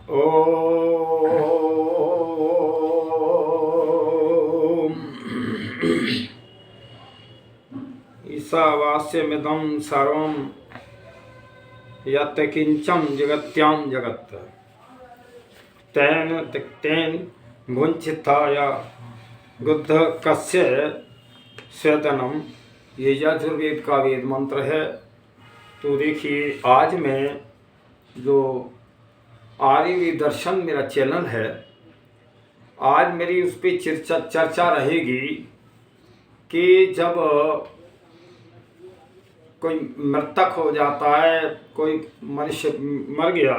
ओम ईशावास्यमिदं सर्वं यत् किंचन जगत्यां जगत् तेन तिक्तेन भुंचिताय बुद्ध कस्य स्वेदनम। ये यजुर्वेद का वेद मंत्र है। तो देखिए, आज मैं जो आर्यवेद दर्शन मेरा चैनल है, आज मेरी उस पर चर्चा रहेगी कि जब कोई मृतक हो जाता है, कोई मनुष्य मर गया,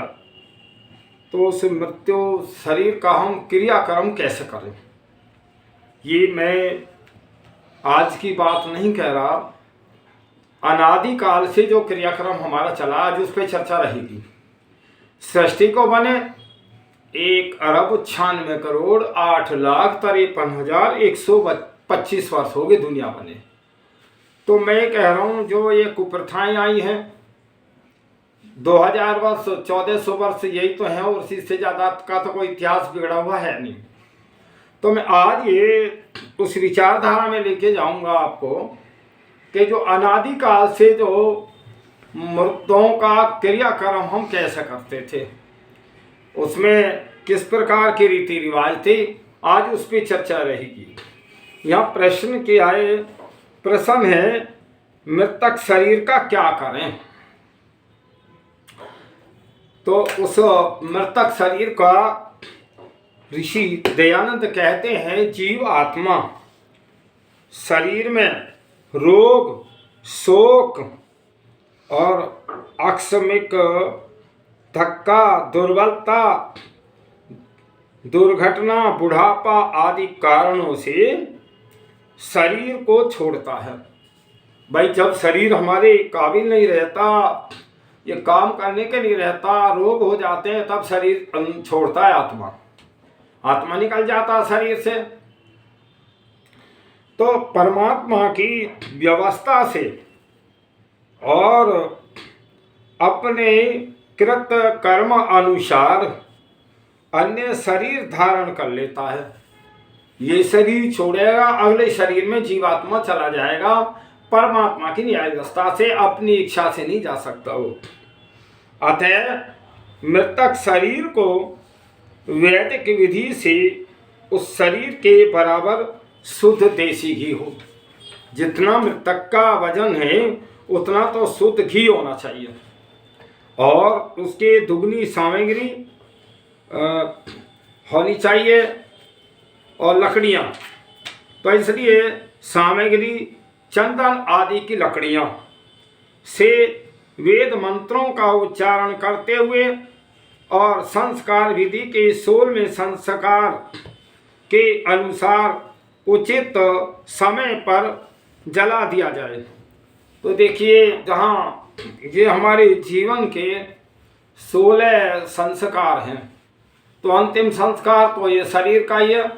तो उस मृत्यु शरीर का हम क्रियाक्रम कैसे करें। ये मैं आज की बात नहीं कह रहा, अनादिकाल से जो क्रियाक्रम हमारा चला, आज उस पर चर्चा रहेगी। सृष्टि को बने 1,98,08,53,125 वर्ष हो गए दुनिया बने। तो मैं कह रहा हूँ जो ये कुप्रथाएं आई हैं 2000 वर्ष 1400 वर्ष यही तो हैं, और इससे ज़्यादा का तो कोई इतिहास बिगड़ा हुआ है नहीं। तो मैं आज ये उस विचारधारा में लेके जाऊंगा आपको कि जो अनादिकाल से जो मृतों का क्रियाक्रम हम कैसे करते थे, उसमें किस प्रकार के रीति रिवाज थे, आज उस पर चर्चा रहेगी। यहाँ प्रश्न क्या है? प्रश्न है मृतक शरीर का क्या करें। तो उस मृतक शरीर का ऋषि दयानंद कहते हैं, जीव आत्मा शरीर में रोग, शोक और आकस्मिक धक्का, दुर्बलता, दुर्घटना, बुढ़ापा आदि कारणों से शरीर को छोड़ता है। भाई, जब शरीर हमारे काबिल नहीं रहता, ये काम करने के नहीं रहता, रोग हो जाते हैं, तब शरीर छोड़ता है, आत्मा निकल जाता शरीर से। तो परमात्मा की व्यवस्था से और अपने कृत कर्म अनुसार अन्य शरीर धारण कर लेता है। ये शरीर छोड़ेगा, अगले शरीर में जीवात्मा चला जाएगा। परमात्मा की न्याय व्यवस्था से, अपनी इच्छा से नहीं जा सकता वो। अतः मृतक शरीर को वैदिक विधि से उस शरीर के बराबर शुद्ध देसी घी हो। जितना मृतक का वजन है उतना तो शुद्ध घी होना चाहिए, और उसके दुगनी सामग्री होनी चाहिए, और लकड़ियाँ। तो इसलिए सामग्री चंदन आदि की लकड़ियाँ से वेद मंत्रों का उच्चारण करते हुए और संस्कार विधि के 16वें संस्कार के अनुसार उचित समय पर जला दिया जाए। तो देखिए, जहाँ ये हमारे जीवन के 16 संस्कार हैं, तो अंतिम संस्कार तो ये शरीर का ही है।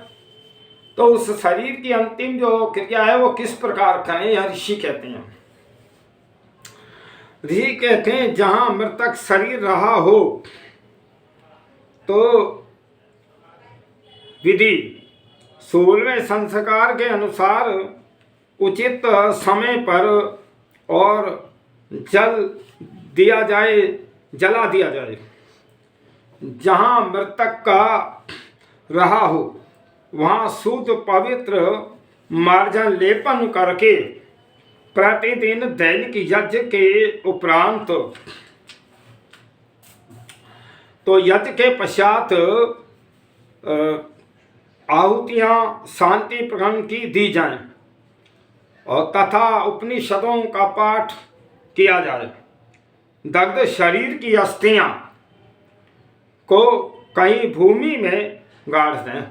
तो उस शरीर की अंतिम जो क्रिया है वो किस प्रकार करें, यह ऋषि कहते हैं। ऋषि कहते हैं, जहाँ मृतक शरीर रहा हो तो विधि 16वें संस्कार के अनुसार उचित समय पर और जला दिया जाए। जहाँ मृतक का रहा हो वहाँ शुद्ध पवित्र मार्जन लेपन करके प्रतिदिन दैनिक यज्ञ के उपरांत, तो यज्ञ के पश्चात आहुतियाँ शांति प्रकरण की दी जाएं, और तथा उपनिषदों का पाठ किया जाए। दग्ध शरीर की अस्थियाँ को कहीं भूमि में गाड़ दें।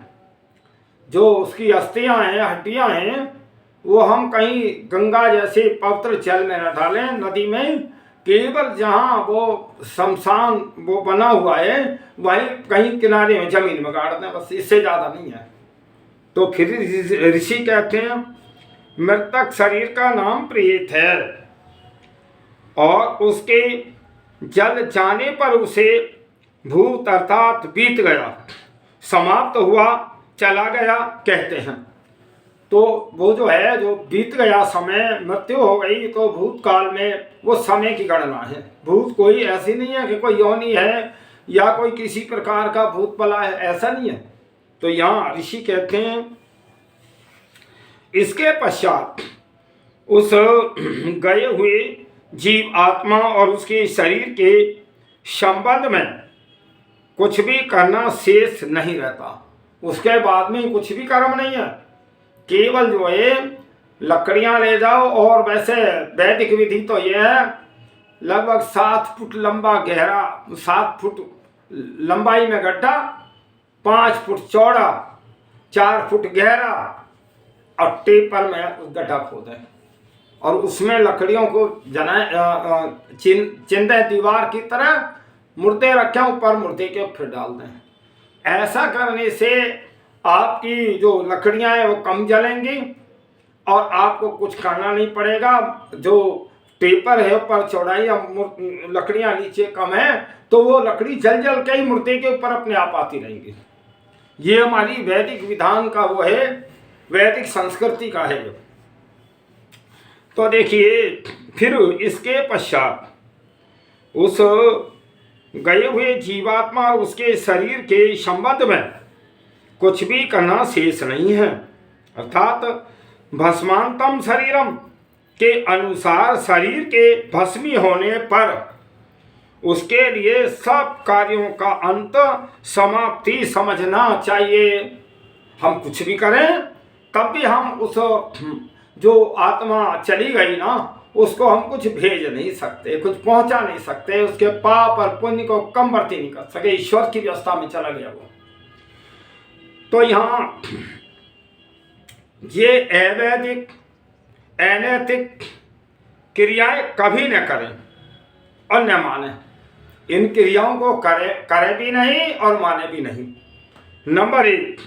जो उसकी अस्थियाँ हैं, हड्डियाँ हैं, वो हम कहीं गंगा जैसे पवित्र जल में न डालें, नदी में। केवल जहाँ वो शमशान वो बना हुआ है वहीं कहीं किनारे में जमीन में गाड़ दें, बस, इससे ज़्यादा नहीं है। तो फिर ऋषि कहते हैं, मृतक शरीर का नाम प्रेत है, और उसके जल जाने पर उसे भूत अर्थात बीत गया, समाप्त हुआ, चला गया कहते हैं। तो वो जो है, जो बीत गया समय, मृत्यु हो गई, तो भूतकाल में वो समय की गणना है। भूत कोई ऐसी नहीं है कि कोई योनि है या कोई किसी प्रकार का भूत पला है, ऐसा नहीं है। तो यहाँ ऋषि कहते हैं इसके पश्चात उस गए हुए जीव आत्मा और उसके शरीर के संबंध में कुछ भी करना शेष नहीं रहता। उसके बाद में कुछ भी कर्म नहीं है, केवल जो है लकड़ियां ले जाओ। और वैसे वैदिक विधि तो यह है, लगभग 7 फुट लंबा गहरा, 7 फुट लंबाई में गड्ढा, 5 फुट चौड़ा, 4 फुट गहरा, और टेपर में उस गड्ढा खोदें और उसमें लकड़ियों को जलाएं, चिंदे दीवार की तरह, मुर्दे रखें ऊपर, मुर्दे के फिर डाल दें। ऐसा करने से आपकी जो लकड़ियां हैं वो कम जलेंगी और आपको कुछ करना नहीं पड़ेगा। जो पेपर है ऊपर चौड़ाई, लकड़ियां नीचे कम है, तो वो लकड़ी जल जल के ही मुर्दे के ऊपर अपने आप आती रहेंगी। ये हमारी वैदिक विधान का वो है, वैदिक संस्कृति का है। तो देखिए, फिर इसके पश्चात उस गए हुए जीवात्मा और उसके शरीर के संबंध में कुछ भी करना शेष नहीं है। अर्थात भस्मांतम शरीरम के अनुसार शरीर के भस्मी होने पर उसके लिए सब कार्यों का अंत समाप्ति समझना चाहिए। हम कुछ भी करें तब भी हम उस जो आत्मा चली गई ना, उसको हम कुछ भेज नहीं सकते, कुछ पहुंचा नहीं सकते, उसके पाप और पुण्य को कम बढ़ती नहीं कर सके। ईश्वर की व्यवस्था में चला गया वो। तो यहाँ ये अवैधिक अनैतिक क्रियाएं कभी न करें और न माने। इन क्रियाओं को करे भी नहीं और माने भी नहीं। नंबर 1,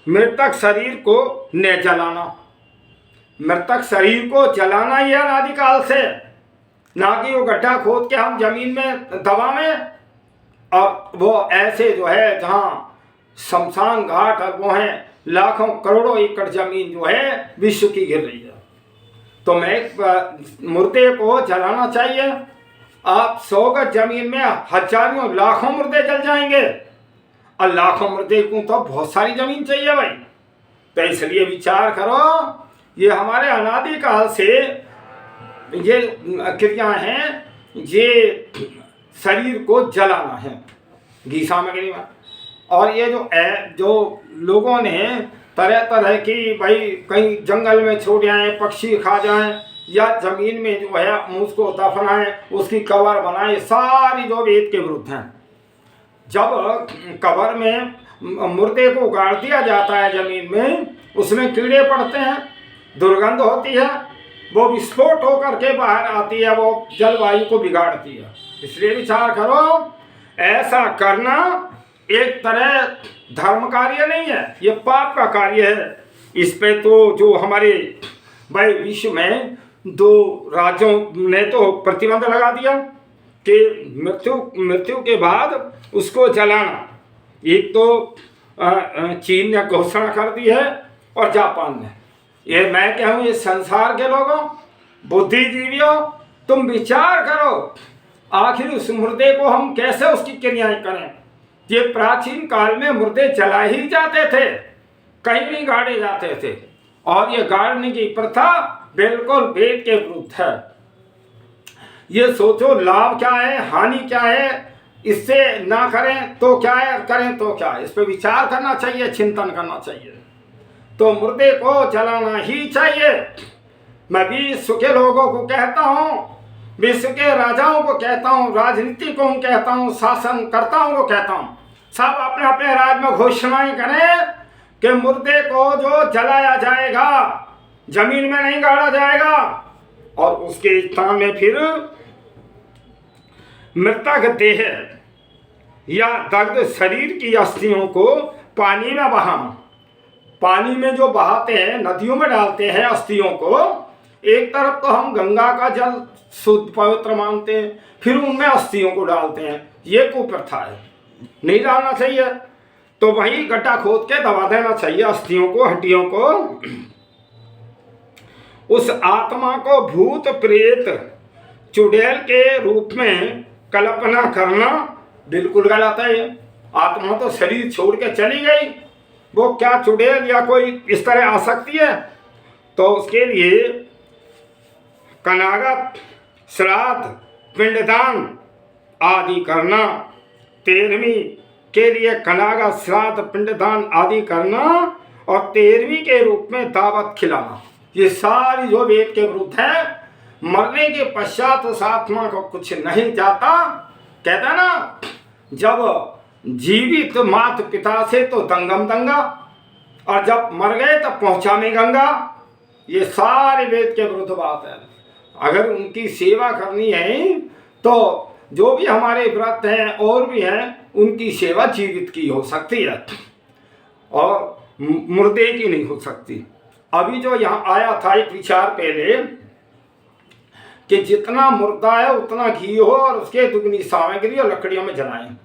मृतक शरीर को न जलाना। मृतक शरीर को जलाना ही अनादिकाल से, ना कि वो गड्ढा खोद के हम जमीन में दबावें और वो ऐसे जो है जहाँ शमशान घाट और वो हैं, लाखों करोड़ों एकड़ जमीन जो है विश्व की गिर रही है। तो मैं मुर्दे को जलाना चाहिए। आप 100 गज जमीन में हजारों लाखों मुर्दे जल जाएंगे, और लाखों मुर्दे को तो बहुत सारी जमीन चाहिए भाई। तो इसलिए विचार करो, ये हमारे अनादिकाल से ये क्रियाएं हैं, ये शरीर को जलाना है गीता में। और ये जो लोगों ने तरह तरह की भाई कहीं जंगल में छोड़ आए, पक्षी खा जाएं, या जमीन में जो है उसको दफनाएं, उसकी कबर बनाएं, सारी जो वेद के विरुद्ध हैं। जब कबर में मुर्दे को गाड़ दिया जाता है जमीन में, उसमें कीड़े पड़ते हैं, दुर्गंध होती है, वो विस्फोट होकर के बाहर आती है, वो जलवायु को बिगाड़ती है। इसलिए विचार करो, ऐसा करना एक तरह धर्म कार्य नहीं है, ये पाप का कार्य है। इस पे तो जो हमारे भाई विश्व में 2 राज्यों ने तो प्रतिबंध लगा दिया कि मृत्यु के बाद उसको जलाना। एक तो चीन ने घोषणा कर दी है और जापान ने। ये मैं क्या हूँ, ये संसार के लोगों, बुद्धिजीवियों, तुम विचार करो, आखिर उस मुर्दे को हम कैसे उसकी क्रियाएं करें। ये प्राचीन काल में मुर्दे जला ही जाते थे, कहीं नहीं गाड़े जाते थे, और ये गाड़ने की प्रथा बिल्कुल वेद के विरुद्ध है। ये सोचो लाभ क्या है, हानि क्या है, इससे ना करें तो क्या है, करें तो क्या है, इस पर विचार करना चाहिए, चिंतन करना चाहिए। तो मुर्दे को जलाना ही चाहिए। मैं विश्व के लोगों को कहता हूँ, विश्व के राजाओं को कहता हूँ, राजनीतिकों को कहता हूँ, शासनकर्ताओं को कहता हूँ, सब अपने अपने राज्य में घोषणाएं करें कि मुर्दे को जो जलाया जाएगा, जमीन में नहीं गाड़ा जाएगा, और उसके स्थान में फिर मृतक देह या दग्ध शरीर की अस्थियों को पानी में बहाना। पानी में जो बहाते हैं, नदियों में डालते हैं अस्थियों को, एक तरफ तो हम गंगा का जल शुद्ध पवित्र मानते हैं, फिर उनमें अस्थियों को डालते हैं। ये कुप्रथा है, नहीं डालना चाहिए, तो वहीं गड्ढा खोद के दबा देना चाहिए अस्थियों को, हड्डियों को। उस आत्मा को भूत प्रेत चुड़ैल के रूप में कल्पना करना बिल्कुल गलत है। आत्मा तो शरीर छोड़ के चली गई, वो क्या चुड़ैल या कोई इस तरह आ सकती है? तो उसके लिए कनागत, श्राद्ध, पिंडदान आदि करना, 13वीं के लिए कनागत, श्राद्ध, पिंडदान आदि करना और 13वीं के रूप में दावत खिलाना, ये सारी जो वेद के विरुद्ध है। मरने के पश्चात उस आत्मा को कुछ नहीं जाता। कहता ना, जब जीवित मात पिता से तो दंगम दंगा, और जब मर गए तब पहुंचा में गंगा। ये सारे वेद के विरुद्ध बात है। अगर उनकी सेवा करनी है तो जो भी हमारे व्रत हैं और भी हैं, उनकी सेवा जीवित की हो सकती है और मुर्दे की नहीं हो सकती। अभी जो यहाँ आया था एक विचार पहले कि जितना मुर्दा है उतना घी हो और उसके दुगनी सामग्री और लकड़ियों में जलाएं।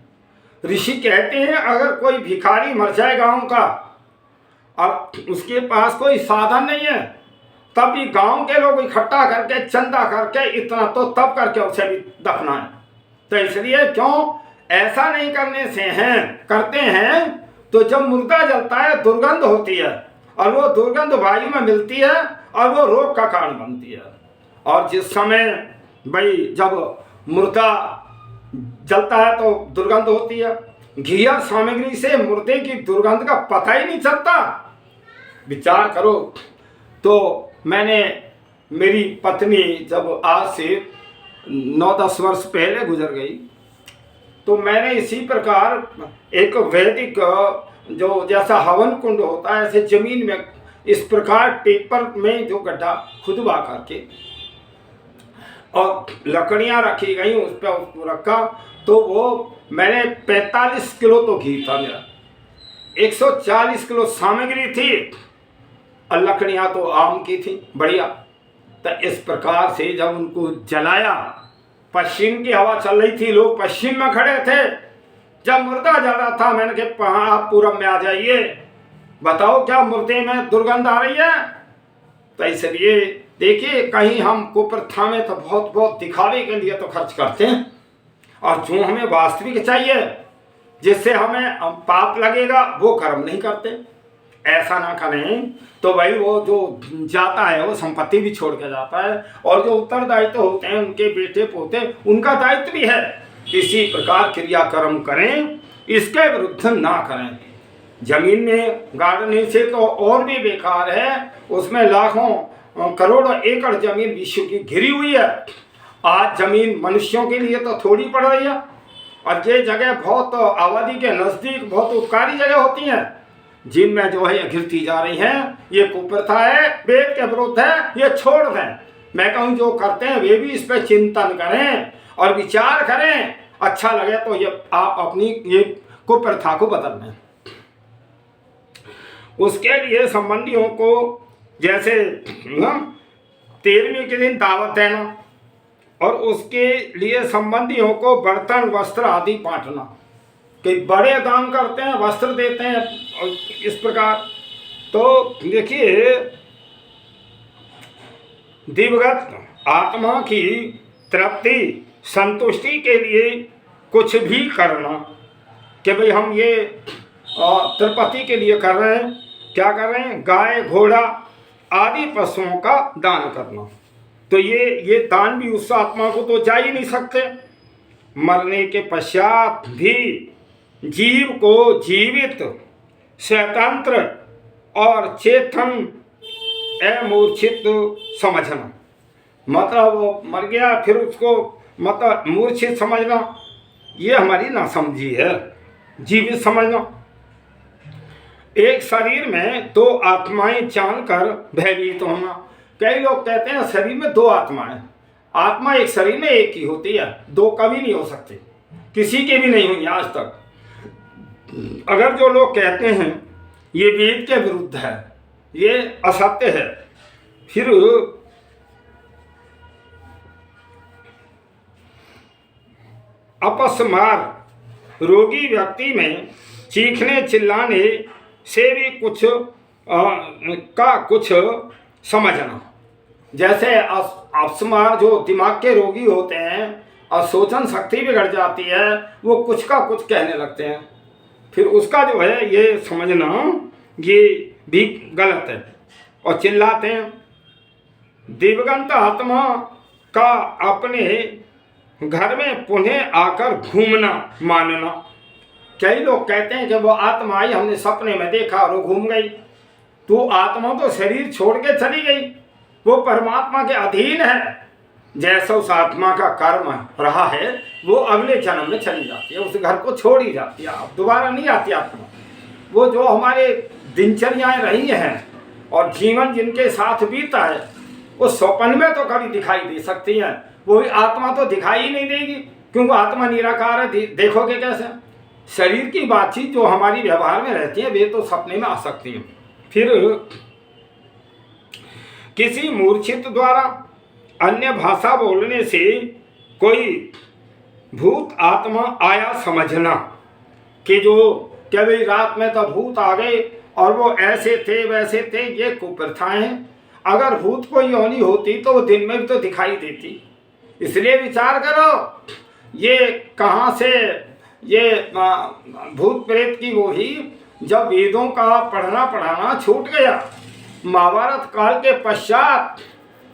ऋषि कहते हैं अगर कोई भिखारी मर जाए गांव का और उसके पास कोई साधन नहीं है, तब भी गांव के लोग इकट्ठा करके चंदा करके इतना तो तब करके उसे भी दफनाएं। तो इसलिए क्यों ऐसा नहीं करने से हैं करते हैं, तो जब मुर्दा जलता है दुर्गंध होती है और वो दुर्गंध वायु में मिलती है और वो रोग का कारण बनती है। और जिस समय भाई जब मुर्दा जलता है तो दुर्गंध होती है, घी और सामग्री से मुर्दे की दुर्गंध का पता ही नहीं चलता। विचार करो। तो मैंने, मेरी पत्नी जब आज से 9-10 वर्ष पहले गुजर गई, तो मैंने इसी प्रकार एक वैदिक जो जैसा हवन कुंड होता है ऐसे जमीन में इस प्रकार पेपर में जो गड्ढा खुदवा करके और लकड़ियां रखी गई उस पर उसको रखा, तो वो मैंने 45 किलो तो घी था मेरा, 140 किलो सामग्री थी और लकड़ियां तो आम की थी बढ़िया। तो इस प्रकार से जब उनको जलाया, पश्चिम की हवा चल रही थी, लोग पश्चिम में खड़े थे, जब मुर्दा जल रहा था मैंने कहा आप पूरब में आ जाइए, बताओ क्या मुर्दे में दुर्गंध आ रही है। तो इसलिए देखिए कहीं हम कुप्रथा में तो बहुत बहुत दिखावे के लिए तो खर्च करते हैं, और जो हमें वास्तविक चाहिए जिससे हमें पाप लगेगा वो कर्म नहीं करते। ऐसा ना करें तो भाई वो जो जाता है वो संपत्ति भी छोड़ के जाता है, और जो उत्तरदायित्व होते हैं उनके बेटे पोते उनका दायित्व भी है। इसी प्रकार क्रियाकर्म करें, इसके विरुद्ध ना करें। जमीन में गाड़ने से तो और भी बेकार है, उसमें लाखों करोड़ों एकड़ जमीन विश्व की घिरी हुई है। आज जमीन मनुष्यों के लिए तो थोड़ी पड़ रही है, और ये जगह बहुत आबादी के नज़दीक बहुत उपकारी जगह होती हैं, जिनमें जो है घिरती जा रही हैं। ये कुप्रथा है, वेद के विरुद्ध है, ये छोड़ दें। मैं कहूँ जो करते हैं वे भी इस पर चिंतन करें और विचार करें, अच्छा लगे तो ये आप अपनी ये कुप्रथा को बदल दें। उसके लिए संबंधियों को जैसे 13वीं के दिन दावत देना, और उसके लिए संबंधियों को बर्तन वस्त्र आदि बांटना। कई बड़े दान करते हैं, वस्त्र देते हैं इस प्रकार। तो देखिए दिवगत आत्मा की तृप्ति संतुष्टि के लिए कुछ भी करना, कि भाई हम ये तृप्ति के लिए कर रहे हैं, क्या कर रहे हैं, गाय घोड़ा आदि पशुओं का दान करना। तो ये दान भी उस आत्मा को तो जा ही नहीं सकते। मरने के पश्चात भी जीव को जीवित, स्वतंत्र और चेतन अमूर्छित समझना, मतलब वो मर गया फिर उसको मतलब मूर्छित समझना, ये हमारी नासमझी है। जीवित समझना, एक शरीर में दो आत्माएं जानकर भयभीत होना। कई लोग कहते हैं शरीर में दो आत्माएं, आत्मा एक शरीर में एक ही होती है, दो कभी नहीं हो सकते, किसी के भी नहीं हुई आज तक। अगर जो लोग कहते हैं ये वेद के विरुद्ध है, ये असत्य है, फिर अपस्मार रोगी व्यक्ति में चीखने चिल्लाने से भी कुछ समझना। जैसे अस्थमा जो दिमाग के रोगी होते हैं और सोचन शक्ति बिगड़ जाती है, वो कुछ का कुछ कहने लगते हैं, फिर उसका जो है ये समझना ये भी गलत है और चिल्लाते हैं। दिवंगत आत्मा का अपने घर में पुनः आकर घूमना मानना। कई लोग कहते हैं कि वो आत्मा आई, हमने सपने में देखा और वो घूम गई। तो आत्मा तो शरीर छोड़ के चली गई, वो परमात्मा के अधीन है। जैसा उस आत्मा का कर्म रहा है वो अगले जन्म में चली जाती है, उस घर को छोड़ ही जाती है, अब दोबारा नहीं आती आत्मा। वो जो हमारे दिनचर्याएं रही हैं और जीवन जिनके साथ बीता है, वो स्वप्न में तो कभी दिखाई दे सकती है, वो आत्मा तो दिखाई ही नहीं देगी, क्योंकि आत्मा निराकार है। देखोगे कैसे? शरीर की बातचीत जो हमारी व्यवहार में रहती है वे तो सपने में आ सकती है। फिर किसी मूर्छित द्वारा अन्य भाषा बोलने से कोई भूत आत्मा आया समझना कि जो क्या भाई रात में तो भूत आ गए और वो ऐसे थे वैसे थे, ये कुप्रथाएं हैं। अगर भूत को योनि होती तो वो दिन में भी तो दिखाई देती। इसलिए विचार करो ये कहाँ से ये भूत प्रेत की वो ही जब वेदों का पढ़ना पढ़ाना छूट गया, महाभारत काल के पश्चात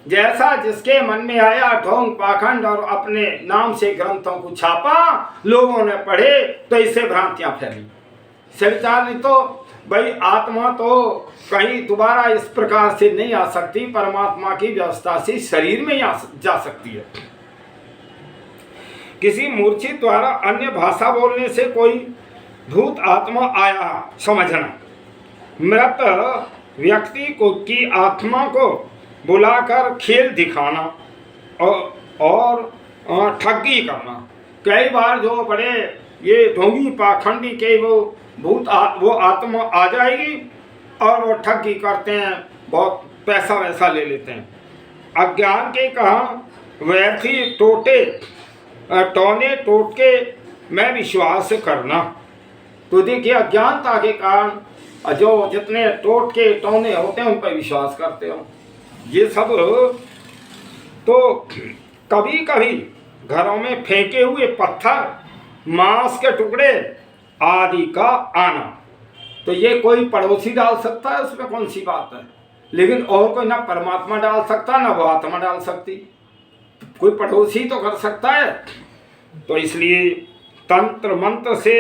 जैसा जिसके मन में आया ढोंग पाखंड और अपने नाम से ग्रंथों को छापा, लोगों ने पढ़े तो इससे भ्रांतियां फैली। विचार नहीं तो भाई आत्मा तो कहीं दोबारा इस प्रकार से नहीं आ सकती, परमात्मा की व्यवस्था से शरीर में जा सकती है। किसी मूर्छित द्वारा अन्य भाषा बोलने से कोई भूत आत्मा आया समझना। मृत व्यक्ति को की आत्मा को बुलाकर खेल दिखाना और ठगी करना। कई बार जो बड़े ये ढोंगी पाखंडी के वो आत्मा आ जाएगी और वो ठगी करते हैं, बहुत पैसा वैसा ले लेते हैं। अज्ञान के कहा व्यर्थी टोने टोटके में विश्वास करना। तो देखिए अज्ञानता के कारण जो जितने टोटके टोने होते हैं उन पर विश्वास करते हो। ये सब तो कभी कभी घरों में फेंके हुए पत्थर, मांस के टुकड़े आदि का आना, तो ये कोई पड़ोसी डाल सकता है, उसमें कौन सी बात है। लेकिन और कोई ना परमात्मा डाल सकता ना वो आत्मा डाल सकती, कोई पड़ोसी तो कर सकता है। तो इसलिए तंत्र मंत्र से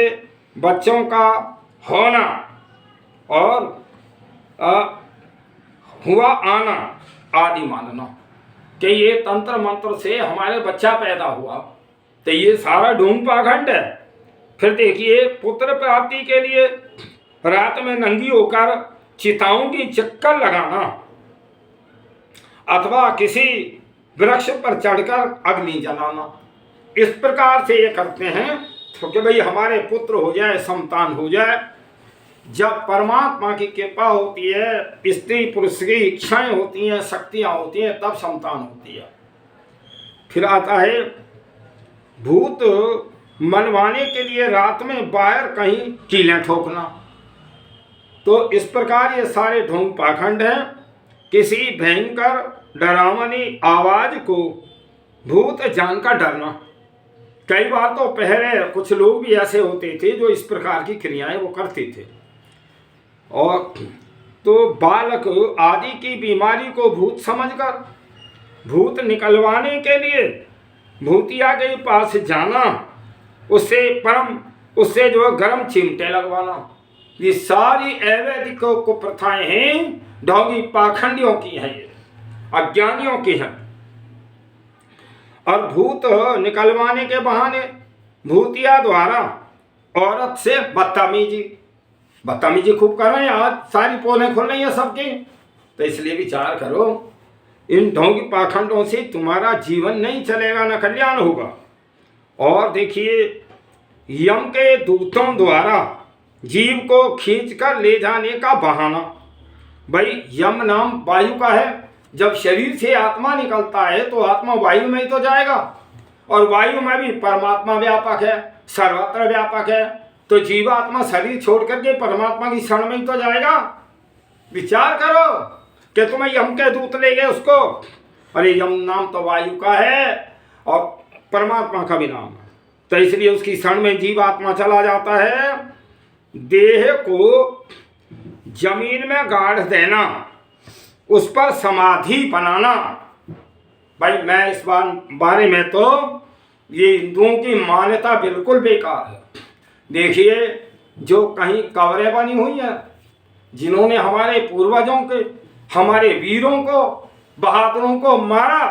बच्चों का होना और हुआ आना आदि मानना कि ये तंत्र मंत्र से हमारे बच्चा पैदा हुआ, तो ये सारा ढोंग पाखंड है। फिर देखिए पुत्र प्राप्ति के लिए रात में नंगी होकर चिताओं की चक्कर लगाना अथवा किसी वृक्ष पर चढ़कर अग्नि जलाना, इस प्रकार से ये करते हैं क्योंकि भाई हमारे पुत्र हो जाए, संतान हो जाए। जब परमात्मा की कृपा होती है, स्त्री पुरुष की इच्छाएं होती हैं, शक्तियां होती हैं, तब संतान होती है। फिर आता है भूत मनवाने के लिए रात में बाहर कहीं कीलें ठोकना। तो इस प्रकार ये सारे ढोंग पाखंड हैं। किसी भयंकर डरावनी आवाज को भूत जानकर डरना। कई बार तो पहले कुछ लोग भी ऐसे होते थे जो इस प्रकार की क्रियाएं वो करते थे। और तो बालक आदि की बीमारी को भूत समझकर भूत निकलवाने के लिए भूतिया के पास जाना, उससे जो गर्म चिमटे लगवाना, ये सारी अवैधिक को प्रथाएं हैं, ढोंगी पाखंडियों की हैं, ये अज्ञानियों की हैं। और भूत निकलवाने के बहाने भूतिया द्वारा औरत से बदतमीजी खूब कर रहे हैं। आज सारी पोलें खुल रही हैं सबकी। तो इसलिए विचार करो, इन ढोंगी पाखंडों से तुम्हारा जीवन नहीं चलेगा, न कल्याण होगा। और देखिए यम के दूतों द्वारा जीव को खींचकर ले जाने का बहाना। भाई यम नाम वायु का है, जब शरीर से आत्मा निकलता है तो आत्मा वायु में ही तो जाएगा, और वायु में भी परमात्मा व्यापक है। सर्वत्र व्यापक है, तो जीवात्मा शरीर छोड़ करके परमात्मा की शरण में ही तो जाएगा। विचार करो कि तुम्हें यम के दूत ले गए उसको, अरे यम नाम तो वायु का है और परमात्मा का भी नाम है, तो इसलिए उसकी शरण में जीवात्मा चला जाता है। देह को जमीन में गाड़ देना, उस पर समाधि बनाना, भाई मैं इस बारे में तो ये हिंदुओं की मान्यता बिल्कुल बेकार है। देखिए जो कहीं कब्रें बनी हुई हैं, जिन्होंने हमारे पूर्वजों के, हमारे वीरों को, बहादुरों को मारा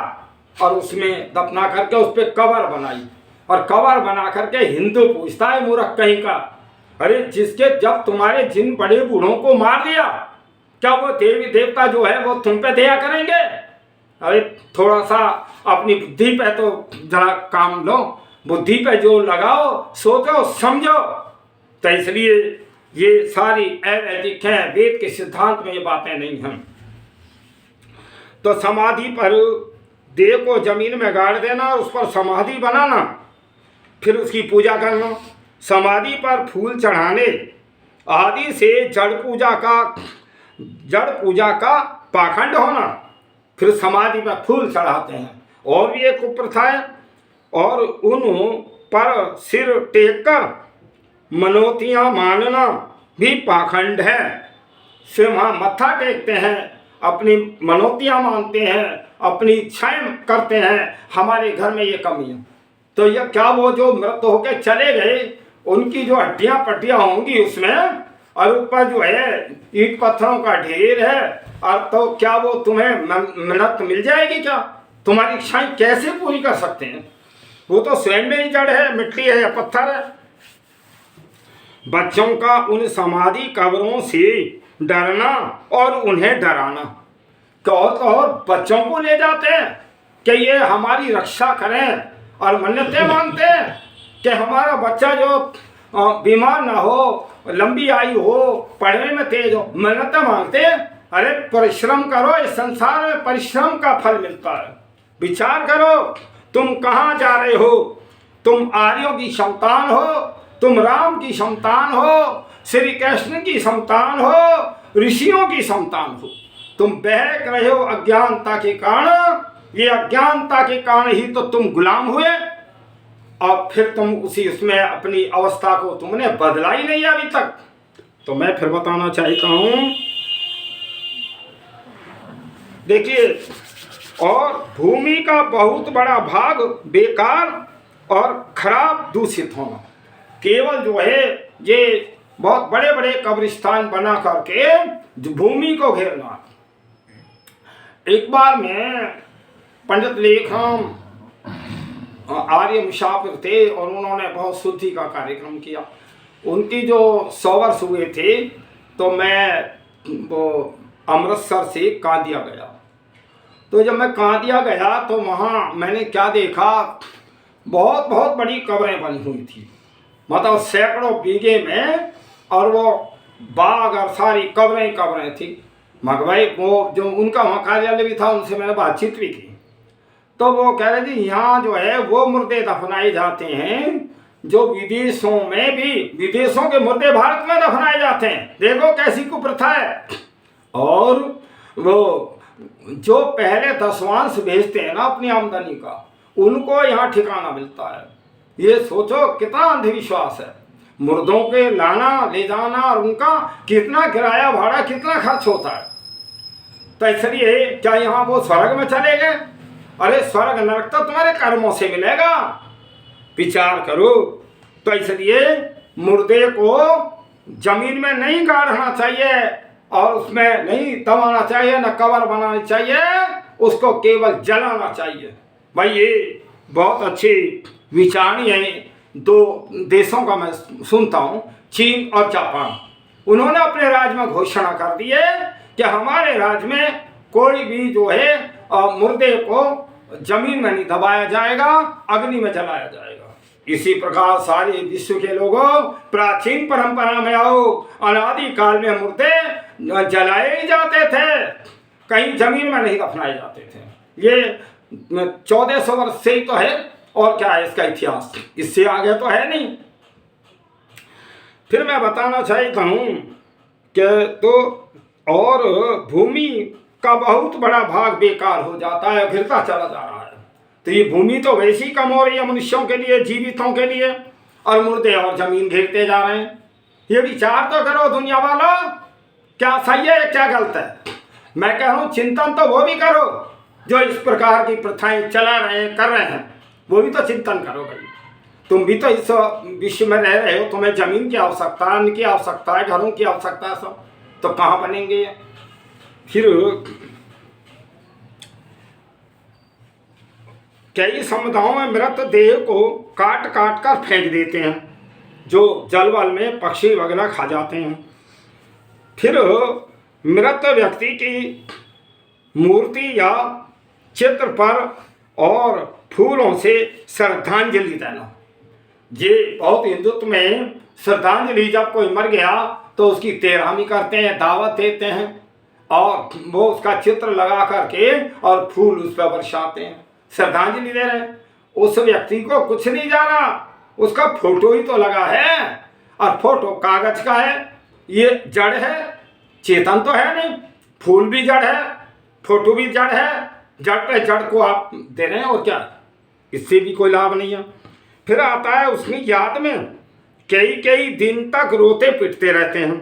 और उसमें दफना करके उस पर कब्र बनाई, और कब्र बना करके हिंदू पूछता है मूर्ख कहीं का, अरे जिसके जब तुम्हारे जिन बड़े बूढ़ों को मार दिया, क्या वो देवी देवता जो है वो तुम पे दया करेंगे? अरे थोड़ा सा अपनी बुद्धि पे तो जरा काम लो, बुद्धि पे जो लगाओ, सोचो समझो। तो इसलिए ये सारी अवैधिक हैं, वेद के सिद्धांत में ये बातें नहीं हैं। तो समाधि पर देह को जमीन में गाड़ देना और उस पर समाधि बनाना, फिर उसकी पूजा करना, समाधि पर फूल चढ़ाने आदि से जड़ पूजा का पाखंड होना, फिर समाधि पर फूल चढ़ाते हैं। और भी एक कुप्रथा है, और उन पर सिर टेक कर मनोतियाँ मानना भी पाखंड है। सिर वहाँ मत्था टेकते हैं, अपनी मनोतियाँ मानते हैं, अपनी इच्छाएं करते हैं, हमारे घर में ये कमी है। तो यह क्या वो जो मृत होकर चले गए उनकी जो हड्डियाँ पट्टियाँ होंगी उसमें, और ऊपर जो है ईंट पत्थरों का ढेर है, और तो क्या वो तुम्हें मिन्नत मिल जाएगी? क्या तुम्हारी इच्छाएं कैसे पूरी कर सकते हैं? वो तो स्वयं में ही जड़ है, मिट्टी है या पत्थर है। बच्चों का उन समाधि कब्रों से डरना और उन्हें डराना, तो और बच्चों को ले जाते हैं कि ये हमारी रक्षा करें, और मन्नतें मांगते हैं कि हमारा बच्चा जो बीमार ना हो, लंबी आयु हो, पढ़ने में तेज हो, मन्नतें मांगते हैं। अरे परिश्रम करो, इस संसार में परिश्रम का फल मिलता है। विचार करो तुम कहाँ जा रहे हो? तुम आर्यों की संतान हो, तुम राम की संतान हो, श्री कृष्ण की संतान हो, ऋषियों की संतान हो। तुम बहक रहे हो अज्ञानता के कारण, ये अज्ञानता के कारण ही तो तुम गुलाम हुए, और फिर तुम उसमें अपनी अवस्था को तुमने बदला ही नहीं अभी तक। तो मैं फिर बताना चाहता हूँ, देखिए, और भूमि का बहुत बड़ा भाग बेकार और खराब दूषित होना, केवल जो है ये बहुत बड़े बड़े कब्रिस्तान बना करके भूमि को घेरना। एक बार में पंडित लेखराम आर्य मुसाफिर थे और उन्होंने बहुत शुद्धि का कार्यक्रम किया। उनकी जो 100 वर्ष हुए थे, तो मैं वो अमृतसर से कादिया गया। तो जब मैं कादिया गया तो वहाँ मैंने क्या देखा, बहुत बहुत बड़ी कब्रें बनी हुई थी, मतलब सैकड़ों बीघे में, और वो बाग और सारी कब्रें थी। मगवाई वो जो उनका वहाँ कार्यालय भी था, उनसे मैंने बातचीत भी की। तो वो कह रहे थे यहाँ जो है वो मुर्दे दफनाए जाते हैं जो विदेशों में भी, विदेशों के मुर्दे भारत में दफनाए जाते हैं। देखो कैसी कुप्रथा है। और वो जो पहले दसवांश भेजते हैं ना अपनी आमदनी का, उनको यहाँ ठिकाना मिलता है। ये सोचो कितना अंधविश्वास है। मुर्दों के लाना ले जाना और उनका कितना किराया भाड़ा, कितना खर्च होता है। तो इसलिए क्या यहाँ वो स्वर्ग में चले गए? अरे स्वर्ग नरक तो तुम्हारे कर्मों से मिलेगा, विचार करो। तो इसलिए मुर्दे को जमीन में नहीं गाड़ना चाहिए और उसमें नहीं दबाना चाहिए, न कब्र बनानी चाहिए, उसको केवल जलाना चाहिए। भाई ये बहुत अच्छी विचारणी है। 2 देशों का मैं सुनता हूँ, चीन और जापान। उन्होंने अपने राज्य में घोषणा कर दी है कि हमारे राज्य में कोई भी जो है मुर्दे को जमीन में नहीं दबाया जाएगा, अग्नि में जलाया जाएगा। इसी प्रकार सारे विश्व के लोगों, प्राचीन परंपरा में आओ, अनादि काल में मुर्दे जलाए ही जाते थे, कहीं जमीन में नहीं दफनाए जाते थे। ये 1400 वर्ष से ही तो है और क्या है इसका इतिहास, इससे आगे तो है नहीं। फिर मैं बताना चाहता हूँ कि तो और भूमि का बहुत बड़ा भाग बेकार हो जाता है, गिरता चला जा रहा है। तो ये भूमि तो वैसी कम हो रही है मनुष्यों के लिए, जीवितों के लिए, और मुर्दे और जमीन घेरते जा रहे हैं। ये विचार तो करो दुनिया वालों, क्या सही है क्या गलत है। मैं कह रहा हूँ चिंतन तो वो भी करो जो इस प्रकार की प्रथाएं चला रहे हैं, कर रहे हैं, वो भी तो चिंतन करो भाई। तुम भी तो इस विश्व में रह रहे हो, तुम्हें जमीन की आवश्यकता है, अन्न की आवश्यकता है, घरों की आवश्यकता है, सब तो कहाँ बनेंगे। फिर कई समुदायों में मृत देह को काट काट कर फेंक देते हैं, जो जलवल में पक्षी वगैरह खा जाते हैं। फिर मृत व्यक्ति की मूर्ति या चित्र पर और फूलों से श्रद्धांजलि देना। ये बहुत हिंदुत्व में श्रद्धांजलि, जब कोई मर गया तो उसकी तेरहवीं करते हैं, दावत देते हैं, और वो उसका चित्र लगा करके और फूल उस पर बरसाते हैं, श्रद्धांजलि दे रहे हैं। उस व्यक्ति को कुछ नहीं जाना, उसका फोटो ही तो लगा है, और फोटो कागज का है, ये जड़ है, चेतन तो है नहीं। फूल भी जड़ है, फोटो भी जड़ है, जड़ पे जड़ को आप दे रहे हैं, और क्या, इससे भी कोई लाभ नहीं है। फिर आता है उसकी याद में कई कई दिन तक रोते पिटते रहते हैं,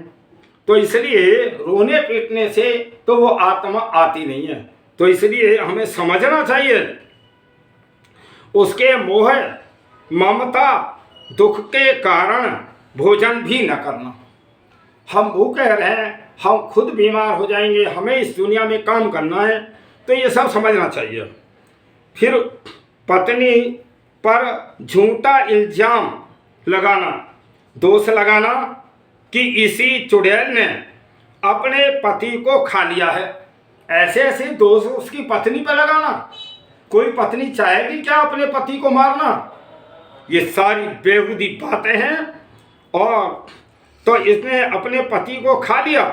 तो इसलिए रोने पीटने से तो वो आत्मा आती नहीं है। तो इसलिए हमें समझना चाहिए उसके मोह ममता दुख के कारण भोजन भी न करना। हम भूखे रहे हैं, हम खुद बीमार हो जाएंगे, हमें इस दुनिया में काम करना है, तो ये सब समझना चाहिए। फिर पत्नी पर झूठा इल्जाम लगाना, दोष लगाना कि इसी चुड़ैल ने अपने पति को खा लिया है, ऐसे ऐसे दोष उसकी पत्नी पर लगाना। कोई पत्नी चाहेगी क्या अपने पति को मारना? ये सारी बेहूदी बातें हैं। और तो इसने अपने पति को खा लिया,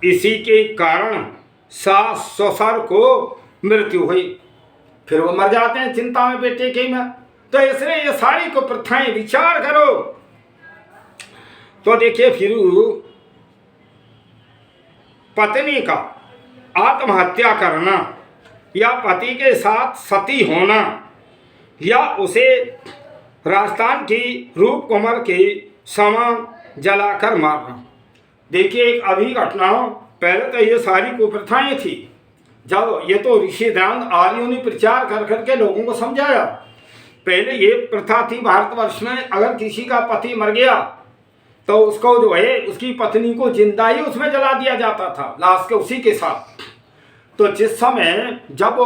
इसी के कारण सास ससुर को मृत्यु हुई, फिर वो मर जाते हैं चिंता में बेटे के में। तो इसलिए ये सारी को प्रथाएं विचार करो। तो देखिए फिर पत्नी का आत्महत्या करना, या पति के साथ सती होना, या उसे राजस्थान की रूप कुमार के समान जलाकर मारना। देखिए एक अभी घटना, पहले तो ये सारी कुप्रथाएं थी, जब ये तो ऋषि ध्यान आर्यों ने प्रचार कर करके लोगों को समझाया। पहले ये प्रथा थी भारतवर्ष में, अगर किसी का पति मर गया तो उसको जो है उसकी पत्नी को जिंदा ही उसमें जला दिया जाता था, लाश के उसी के साथ। तो जिस समय जब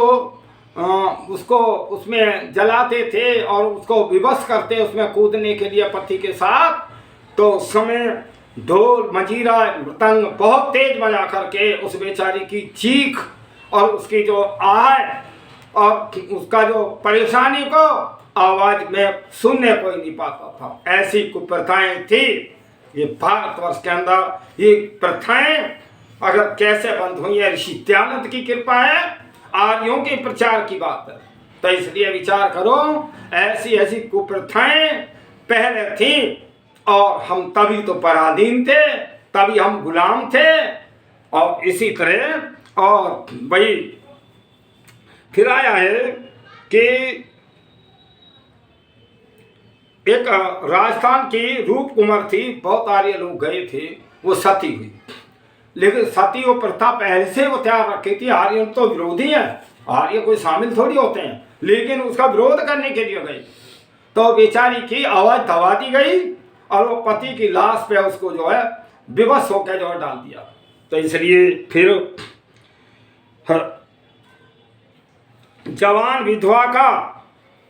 उसको उसमें जलाते थे और उसको विवश करते उसमें कूदने के लिए पति के साथ, तो उस समय ढोल मजीरा मृदंग बहुत तेज बजा करके उस बेचारी की चीख और उसकी जो आह और उसका जो परेशानी को आवाज में सुनने कोई नहीं पाता था। ऐसी कुप्रथाएं थी ये भारतवर्ष के अंदर। ये प्रथाएं अगर कैसे बंद हुई है, ऋषि दयानंद की कृपा है, आर्यों के प्रचार की बात है। तो इसलिए विचार करो, ऐसी ऐसी कुप्रथाएं पहले थी, और हम तभी तो पराधीन थे, तभी हम गुलाम थे। और इसी तरह और भाई फिर आया है कि एक राजस्थान की रूप कुमार थी, बहुत आर्य लोग गए थे, वो सती हुई। लेकिन सती वो प्रथा पहले से वो तैयार रखी थी। आर्य तो विरोधी हैं, आर्य कोई शामिल थोड़ी होते हैं, लेकिन उसका विरोध करने के लिए गई। तो बेचारी की आवाज दबा दी गई और वो पति की लाश पे उसको जो है विवश होकर जो है डाल दिया। तो इसलिए फिर जवान विधवा का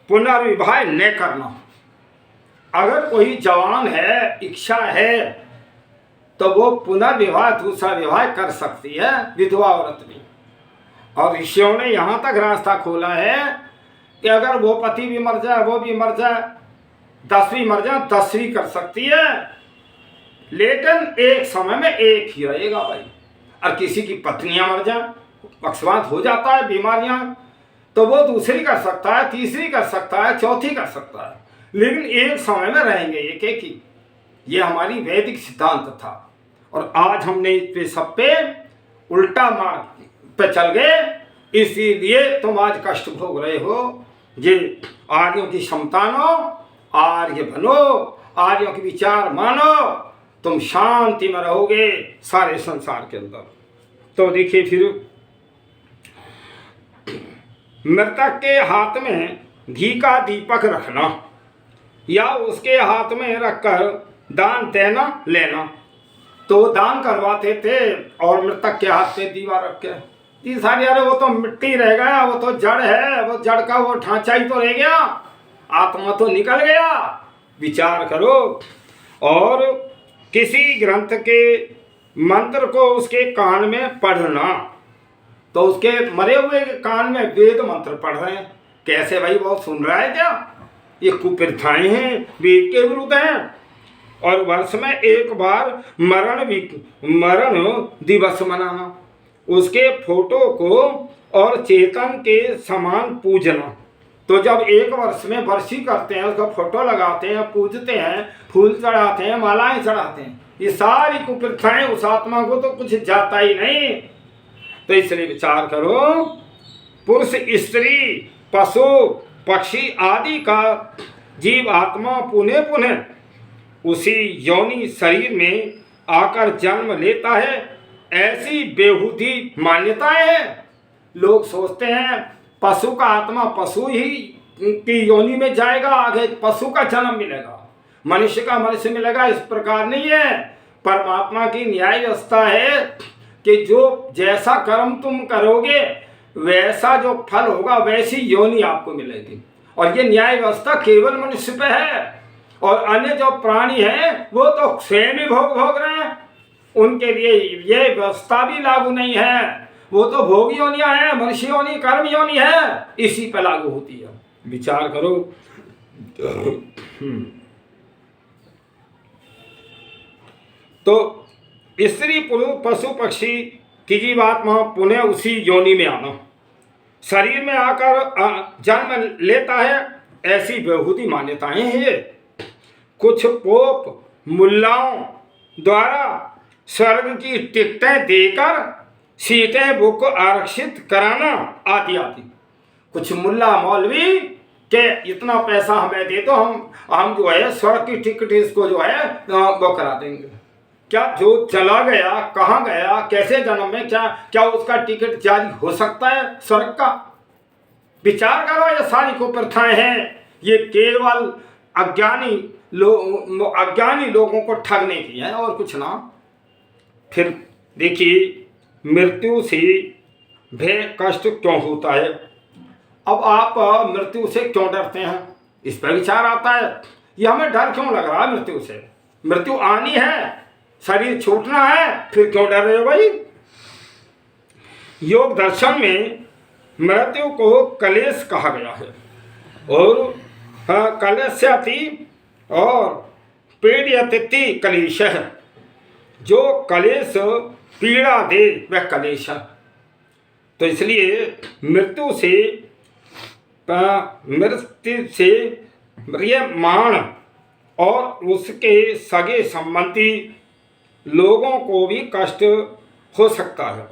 पुनर्विवाह न करना। अगर कोई जवान है, इच्छा है, तो वो पुनर्विवाह दूसरा विवाह कर सकती है, विधवा औरत भी। और ऋषियों ने यहाँ तक रास्ता खोला है कि अगर वो पति भी मर जाए, वो भी मर जाए, 10वीं मर जाए, 10वीं कर सकती है, लेकिन एक समय में एक ही रहेगा भाई। और किसी की पत्नियां मर जाए, पक्षपात हो जाता है, बीमारियां, तो वो दूसरी कर सकता है, तीसरी कर सकता है, चौथी कर सकता है, लेकिन एक समय में रहेंगे एक ही। ये हमारी वैदिक सिद्धांत था। और आज हमने इस पे सब पे उल्टा मार्ग पे चल गए, इसीलिए तुम आज कष्ट भोग रहे हो। ये आर्यों की संतानो, आर्य बनो, आर्यों के विचार मानो, तुम शांति में रहोगे सारे संसार के अंदर। तो देखिए फिर मृतक के हाथ में घी का दीपक रखना या उसके हाथ में रखकर दान देना लेना। तो दान करवाते थे और मृतक के हाथ पे दीवा रख के, ये सारी, अरे वो तो मिट्टी रह गया, वो तो जड़ है, वो जड़ का वो ढांचा ही तो रह गया, आत्मा तो निकल गया। विचार करो। और किसी ग्रंथ के मंत्र को उसके कान में पढ़ना, तो उसके मरे हुए के कान में वेद मंत्र पढ़ रहे हैं, कैसे भाई वो सुन रहा है क्या? ये कुप्रथाएं हैं, वेद के विरुद्ध हैं। और वर्ष में एक बार मरण दिवस मनाना, उसके फोटो को और चेतन के समान पूजना। तो जब एक वर्ष में वर्षी करते हैं, उसका फोटो लगाते हैं, पूजते हैं, फूल चढ़ाते हैं, मालाएं चढ़ाते हैं, ये सारी कुप्रथाएं उस आत्मा को तो कुछ जाता ही नहीं। तो इसलिए विचार करो, पुरुष स्त्री पशु पक्षी आदि का जीव आत्मा पुनः पुनः उसी योनि शरीर में आकर जन्म लेता है, ऐसी बेहुदी मान्यताएं हैं। लोग सोचते हैं पशु का आत्मा पशु ही की योनि में जाएगा, आगे पशु का जन्म मिलेगा, मनुष्य का मनुष्य मिलेगा। इस प्रकार नहीं है। परमात्मा की न्याय व्यवस्था है कि जो जैसा कर्म तुम करोगे वैसा जो फल होगा वैसी योनि आपको मिलेगी। और ये न्याय व्यवस्था केवल मनुष्य पे है, और अन्य जो प्राणी हैं वो तो स्वयं ही भोग रहे हैं, उनके लिए ये व्यवस्था भी लागू नहीं है। वो तो भोग योनियां हैं, मनुष्य योनि कर्म योनि है, इसी पे लागू होती है। विचार करो। तो स्त्री पुरुष पशु पक्षी की जीवात्मा पुनः उसी योनि में आना, शरीर में आकर जन्म लेता है, ऐसी बेहुदी मान्यताएं हैं ये। कुछ पोप मुल्लाओं द्वारा स्वर्ग की टिकटें देकर सीटें बुक आरक्षित कराना आदि आदि। कुछ मुल्ला मौलवी के इतना पैसा हमें दे दो, हम जो है स्वर्ग की टिकट इसको जो है वो करा देंगे। क्या जो चला गया कहाँ गया, कैसे जन्म में, क्या उसका टिकट जारी हो सकता है स्वर्ग का? विचार करो। ये सारी कुप्रथाएं हैं, ये केवल अज्ञानी लोगों को ठगने की है और कुछ ना। फिर देखिए मृत्यु से भय कष्ट क्यों होता है? अब आप मृत्यु से क्यों डरते हैं, इस पर विचार आता है। ये हमें डर क्यों लग रहा है मृत्यु से? मृत्यु आनी है, शरीर छूटना है, फिर क्यों डर रहे हो भाई? योग दर्शन में मृत्यु को कलेश कहा गया है, और कलेशयति और पीड़यति कलेश है। जो कलेश पीड़ा दे वह कलेश है। तो इसलिए मृत्यु से म्रियमाण और उसके सगे संबंधी लोगों को भी कष्ट हो सकता है।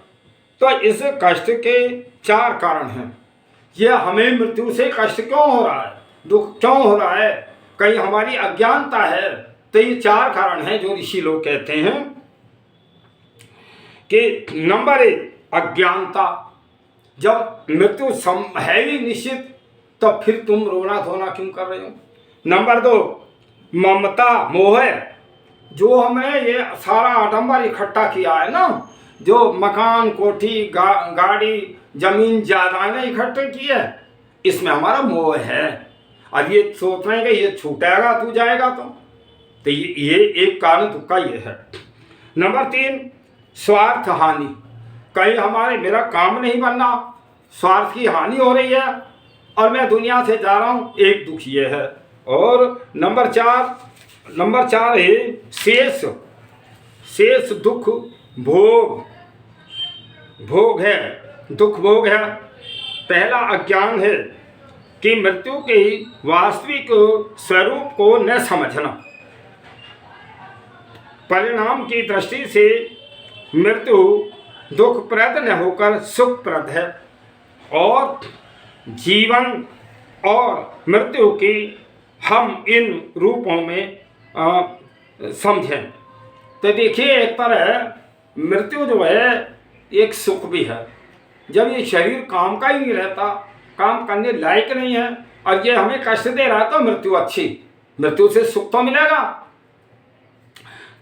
तो इस कष्ट के 4 कारण हैं। यह हमें मृत्यु से कष्ट क्यों हो रहा है, दुख क्यों हो रहा है? कहीं हमारी अज्ञानता है। तो ये 4 कारण हैं जो ऋषि लोग कहते हैं कि नंबर 1 अज्ञानता। जब मृत्यु है ही निश्चित तो फिर तुम रोना धोना क्यों कर रहे हो? नंबर 2 ममता मोह। जो हमने ये सारा आडंबर इकट्ठा किया है ना, जो मकान कोठी गाड़ी जमीन जायदादें इकट्ठे की है, इसमें हमारा मोह है। अब ये सोच रहे हैं कि ये छूटेगा तू जाएगा तो ये एक कारण तुक्का ये है। नंबर 3 स्वार्थ हानि। कहीं हमारे मेरा काम नहीं बनना, स्वार्थ की हानि हो रही है और मैं दुनिया से जा रहा हूँ, एक दुख ये है। और नंबर 4 है शेष दुख भोग है, दुख भोग है। पहला अज्ञान है कि मृत्यु के वास्तविक स्वरूप को न समझना। परिणाम की दृष्टि से मृत्यु दुखप्रद न होकर सुखप्रद है और जीवन और मृत्यु की हम इन रूपों में समझें तो देखिए, एक तरह मृत्यु जो है एक सुख भी है। जब ये शरीर काम का ही नहीं रहता, काम करने लायक नहीं है और ये हमें कष्ट दे रहा है तो मृत्यु अच्छी, मृत्यु से सुख तो मिलेगा।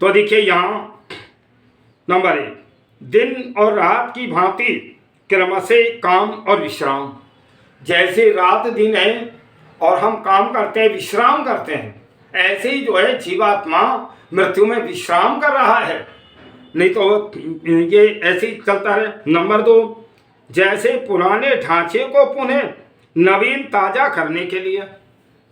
तो देखिए यहाँ नंबर 1, दिन और रात की भांति क्रम से काम और विश्राम। जैसे रात दिन है और हम काम करते हैं, विश्राम करते हैं, ऐसे ही जो है जीवात्मा मृत्यु में विश्राम कर रहा है, नहीं तो ये ऐसे ही चलता है। नंबर 2, जैसे पुराने ढांचे को पुनः नवीन ताज़ा करने के लिए,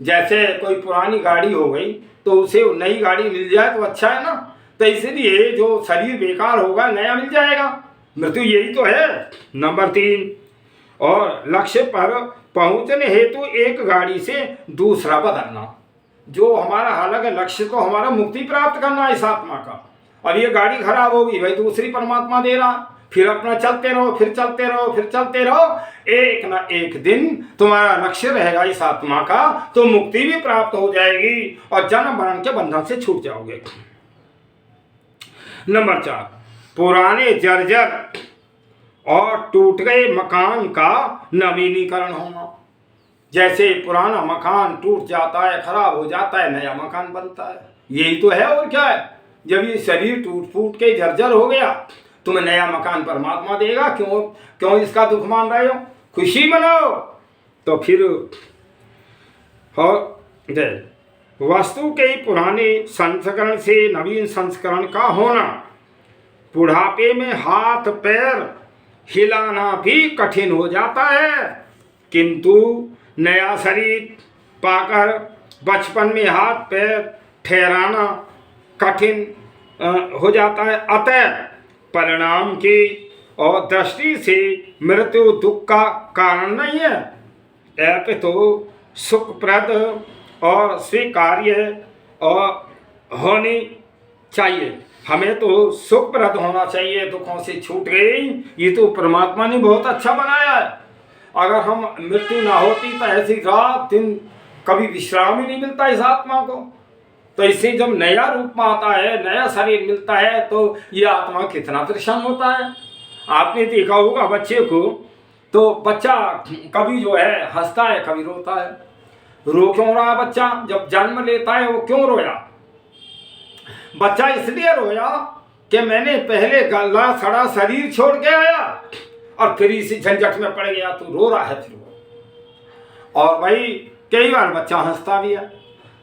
जैसे कोई पुरानी गाड़ी हो गई तो उसे नई गाड़ी मिल जाए तो अच्छा है ना, तो इसलिए जो शरीर बेकार होगा नया मिल जाएगा, मृत्यु यही तो है। नंबर 3, और लक्ष्य पर पहुंचने हेतु एक गाड़ी से दूसरा बदलना। जो हमारा हालांकि लक्ष्य तो हमारा मुक्ति प्राप्त करना है इस आत्मा का, और ये गाड़ी खराब होगी भाई दूसरी परमात्मा दे रहा, फिर अपना चलते रहो, फिर चलते रहो, फिर चलते रहो, एक ना एक दिन तुम्हारा लक्ष्य रहेगा इस आत्मा का, तो मुक्ति भी प्राप्त हो जाएगी और जन्म मरण के बंधन से छूट जाओगे। नंबर 4, पुराने जर्जर और टूट गए मकान का नवीनीकरण होना। जैसे पुराना मकान टूट जाता है, खराब हो जाता है, नया मकान बनता है, यही तो है और क्या है। जब ये शरीर टूट फूट के जर्जर हो गया, तुम्हें नया मकान परमात्मा देगा। क्यों इसका दुख मान रहे हो, खुशी मनाओ। तो फिर और वस्तु के पुराने संस्करण से नवीन संस्करण का होना। बुढ़ापे में हाथ पैर हिलाना भी कठिन हो जाता है, किंतु नया शरीर पाकर बचपन में हाथ पैर ठहराना कठिन हो जाता है। अतः परिणाम की और दृष्टि से मृत्यु दुख का कारण नहीं है, अपितु सुखप्रद और स्वीकार्य और होनी चाहिए। हमें तो सुखप्रद होना चाहिए, दुखों से छूट गई, ये तो परमात्मा ने बहुत अच्छा बनाया है। अगर हम मृत्यु ना होती तो ऐसी रात दिन कभी विश्राम ही नहीं मिलता इस आत्मा को। तो इससे जब नया रूप में आता है, नया शरीर मिलता है, तो ये आत्मा कितना परेशान होता है। आपने देखा होगा बच्चे को, तो बच्चा कभी जो है हंसता है, कभी रोता है। रो क्यों रहा बच्चा? जब जन्म लेता है वो क्यों रोया? बच्चा इसलिए रोया कि मैंने पहले गला सड़ा शरीर छोड़ के आया और फिर इसी झंझट में पड़ गया, तो रो रहा है फिर वो। और भाई कई बार बच्चा हंसता भी है,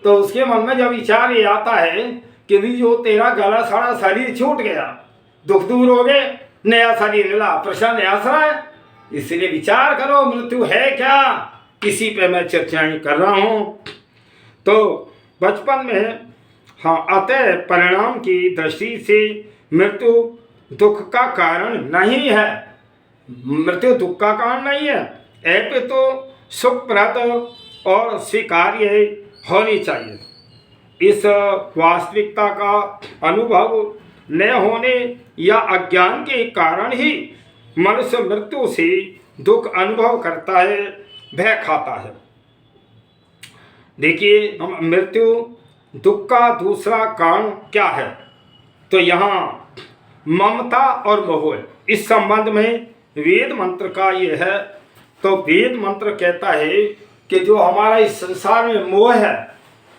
तो उसके मन में जब विचार ये आता है कि भी जो तेरा गला सड़ा शरीर छूट गया, दुख दूर हो गए, नया शरीर मिला, प्रश्न हंस रहा है। इसलिए विचार करो मृत्यु है क्या, किसी पे मैं चर्चाएं कर रहा हूं। तो बचपन में हाँ, अतः परिणाम की दृष्टि से मृत्यु दुख का कारण नहीं है, मृत्यु दुख का कारण नहीं है, अपितु सुखप्रद और स्वीकार्य होनी चाहिए। इस वास्तविकता का अनुभव न होने या अज्ञान के कारण ही मनुष्य मृत्यु से दुख अनुभव करता है, भय खाता है। देखिए, हम मृत्यु दुख का दूसरा कारण क्या है, तो यहाँ ममता और मोह, इस संबंध में वेद मंत्र का ये है। तो वेद मंत्र कहता है कि जो हमारा इस संसार में मोह है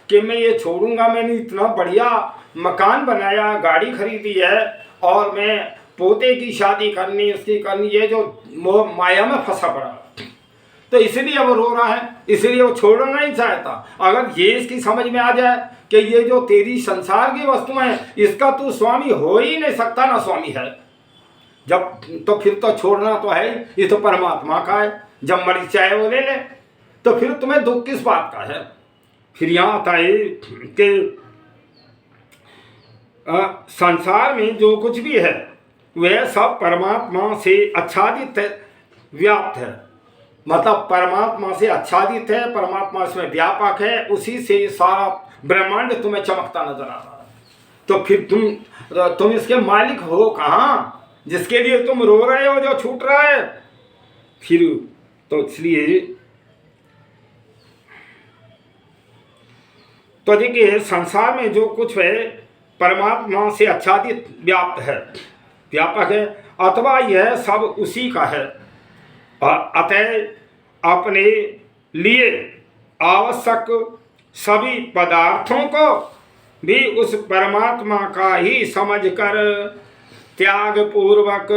कि मैं ये छोड़ूंगा, मैंने इतना बढ़िया मकान बनाया, गाड़ी खरीदी है और मैं पोते की शादी करनी, उसकी करनी, ये जो मोह माया में फंसा पड़ा, तो इसलिए वो रो रहा है, इसलिए वो छोड़ना नहीं चाहता। अगर ये इसकी समझ में आ जाए कि ये जो तेरी संसार की वस्तु है, इसका तू स्वामी हो ही नहीं सकता, ना स्वामी है जब, तो फिर तो छोड़ना तो है, ये तो परमात्मा का है, जब मर्जी चाहे वो ले ले, तो फिर तुम्हें दुख किस बात का है। फिर यहाँ आता है कि संसार में जो कुछ भी है वह सब परमात्मा से आच्छादित व्याप्त है, मतलब परमात्मा से आच्छादित है, परमात्मा इसमें व्यापक है, उसी से सारा ब्रह्मांड तुम्हें चमकता नजर आ रहा है। तो फिर तुम इसके मालिक हो कहाँ, जिसके लिए तुम रो रहे हो जो छूट रहा है। फिर तो इसलिए तो देखिए, संसार में जो कुछ है परमात्मा से आच्छादित व्यापक है, अथवा यह सब उसी का है। अतः अपने लिए आवश्यक सभी पदार्थों को भी उस परमात्मा का ही समझकर त्याग पूर्वक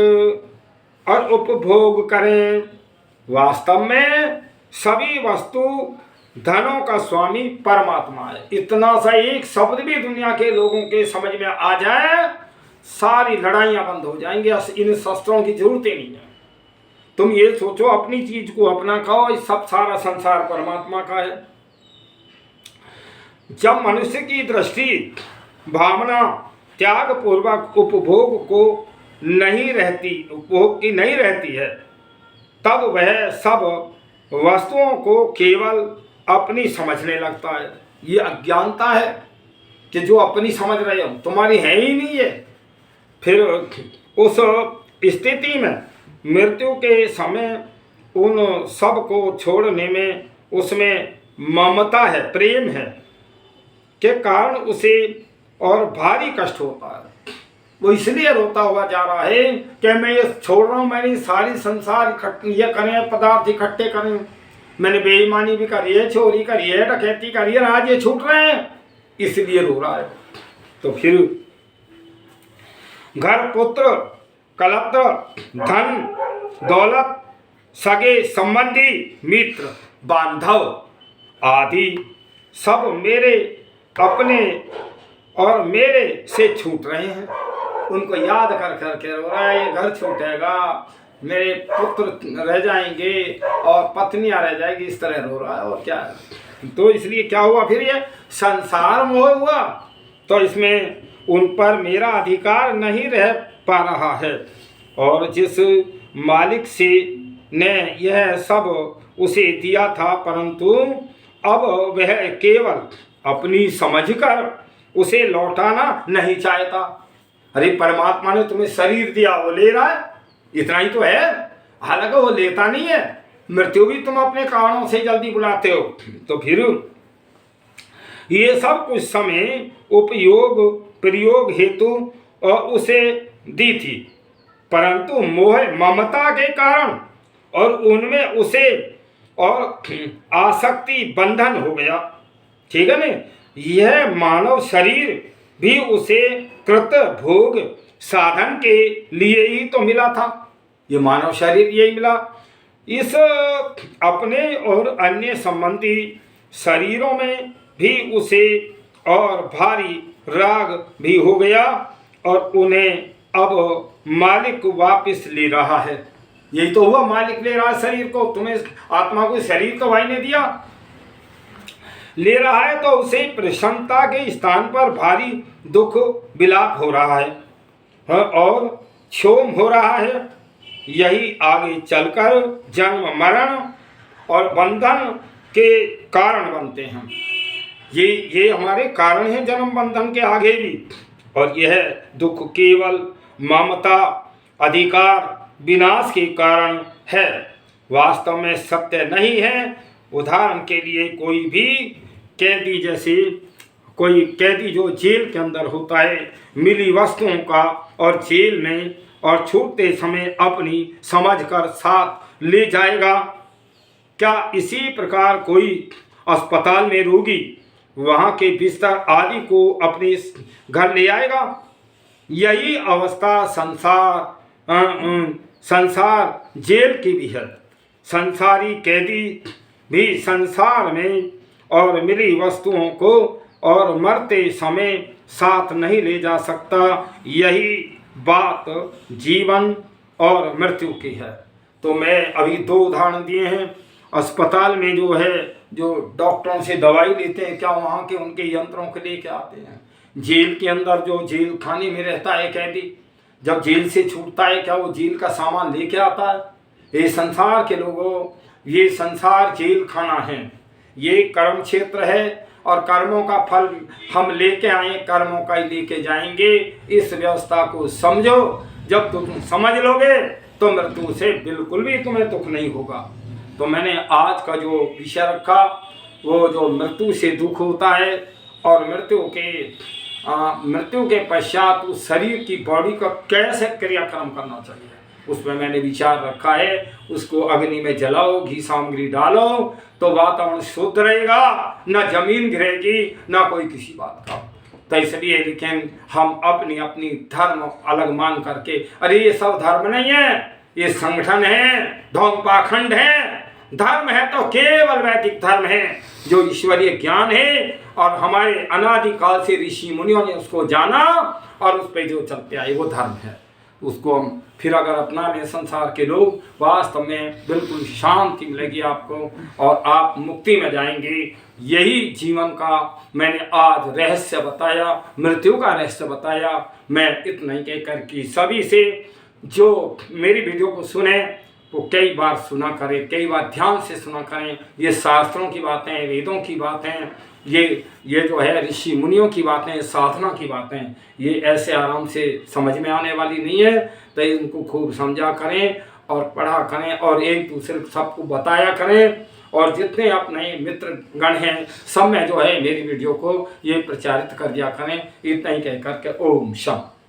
और उपभोग करें। वास्तव में सभी वस्तु धनों का स्वामी परमात्मा है। इतना सा एक शब्द भी दुनिया के लोगों के समझ में आ जाए, सारी लड़ाइयां बंद हो जाएंगी। इन शस्त्रों की जरूरत ही नहीं है। तुम ये सोचो, अपनी चीज को अपना खाओ, सब सारा संसार परमात्मा का है। जब मनुष्य की दृष्टि भावना त्याग पूर्वक उपभोग की नहीं रहती है, तब वह सब वस्तुओं को केवल अपनी समझने लगता है। ये अज्ञानता है कि जो अपनी समझ रहे हो, तुम्हारी है ही नहीं है। फिर उस स्थिति में मृत्यु के समय उन सब को छोड़ने में उसमें ममता है, प्रेम है, के कारण उसे और भारी कष्ट होता है। वो इसलिए रोता हुआ जा रहा है कि मैं ये छोड़ रहा हूँ, मैंने सारी संसार ये करें, पदार्थ इकट्ठे करें, मैंने बेईमानी भी करी है, चोरी करी है, डकैती करी है, आज ये छूट रहे हैं, इसलिए रो रहा है। तो फिर घर, पुत्र, कलत्र, धन दौलत, सगे संबंधी, मित्र, बांधव आदि सब मेरे अपने और मेरे से छूट रहे हैं। उनको याद कर कर के रो रहा है, ये घर छूटेगा, मेरे पुत्र रह जाएंगे और पत्नियां रह जाएगी, इस तरह रो रहा है। और क्या है, तो इसलिए क्या हुआ, फिर ये संसार मोह हुआ, तो इसमें उन पर मेरा अधिकार नहीं रह पा रहा है। और जिस मालिक से ने यह सब उसे दिया था, परंतु अब वह केवल अपनी समझकर उसे लौटाना नहीं चाहता। अरे परमात्मा ने तुम्हें शरीर दिया, वो ले रहा है, इतना ही तो है, हालांकि वो लेता नहीं है। मृत्यु भी तुम अपने कारणों से जल्दी बुलाते हो। तो फिर ये सब कुछ समय उपयोग प्रयोग हेतु उसे दी थी, परंतु मोह ममता के कारण और उनमें उसे और आसक्ति बंधन हो गया। ठीक है ना। यह मानव शरीर भी उसे कृत भोग साधन के लिए ही तो मिला था। ये मानव शरीर यही मिला। इस अपने और अन्य संबंधी शरीरों में भी उसे और भारी राग भी हो गया और उन्हें अब मालिक वापस ले रहा है। यही तो हुआ, मालिक ले रहा है शरीर को। तुम्हें आत्मा को शरीर तो भाई ने दिया, ले रहा है, तो उसे प्रसन्नता के स्थान पर भारी दुख विलाप हो रहा है और क्षोभ हो रहा है। यही आगे चलकर जन्म मरण और बंधन के कारण बनते हैं। ये हमारे कारण हैं जन्म बंधन के आगे भी। और यह दुख केवल ममता अधिकार विनाश के कारण है, वास्तव में सत्य नहीं है। उदाहरण के लिए कोई भी कैदी, जैसे कोई कैदी जो जेल के अंदर होता है, मिली वस्तुओं का और जेल में और छूटते समय अपनी समझकर साथ ले जाएगा। क्या इसी प्रकार कोई अस्पताल में रोगी वहाँ के बिस्तर आदि को अपने घर ले आएगा? यही अवस्था संसार जेल की भी है। संसारी कैदी भी संसार में और मिली वस्तुओं को और मरते समय साथ नहीं ले जा सकता। यही बात जीवन और मृत्यु की है। तो मैं अभी 2 उदाहरण दिए हैं। अस्पताल में जो है, जो डॉक्टरों से दवाई लेते हैं, क्या वहाँ के उनके यंत्रों को लेके आते हैं? जेल के अंदर जो जेल खाने में रहता है कैदी, जब जेल से छूटता है, क्या वो जेल का सामान लेके आता है? ये संसार के लोगों, ये संसार जेल खाना है, ये कर्म क्षेत्र है और कर्मों का फल हम लेके आए, कर्मों का ही लेके जाएंगे। इस व्यवस्था को समझो। जब तुम समझ लोगे तो मृत्यु से बिल्कुल भी तुम्हें दुख नहीं होगा। तो मैंने आज का जो विषय रखा वो जो मृत्यु से दुख होता है और मृत्यु के पश्चात उस शरीर की बॉडी का कैसे क्रियाक्रम करना चाहिए, उसमें मैंने विचार रखा है। उसको अग्नि में जलाओ, घी सामग्री डालो तो वातावरण शुद्ध रहेगा, न जमीन गिरेगी, न कोई किसी बात का। तो इसलिए लेकिन हम अपनी धर्म अलग मान करके, अरे ये सब धर्म नहीं है, ये संगठन है, ढोंग पाखंड है। धर्म है तो केवल वैदिक धर्म है जो ईश्वरीय ज्ञान है और हमारे अनादिकाल से ऋषि मुनियों ने उसको जाना और उस पर जो चलते आए वो धर्म है। उसको हम फिर अगर अपना में संसार के लोग, वास्तव में बिल्कुल शांति मिलेगी आपको और आप मुक्ति में जाएंगे। यही जीवन का मैंने आज रहस्य बताया, मृत्यु का रहस्य बताया। मैं इतना ही कहकर कि सभी से जो मेरी वीडियो को सुने वो कई बार सुना करें, कई बार ध्यान से सुना करें। ये शास्त्रों की बातें, वेदों की बातें, ये जो है ऋषि मुनियों की बातें, साधना की बातें, ये ऐसे आराम से समझ में आने वाली नहीं है। तो इनको खूब समझा करें और पढ़ा करें और एक दूसरे को सबको बताया करें। और जितने अपने मित्र गण हैं सब में जो है मेरी वीडियो को ये प्रचारित कर दिया करें। इतना ही कह करके ओम शांति।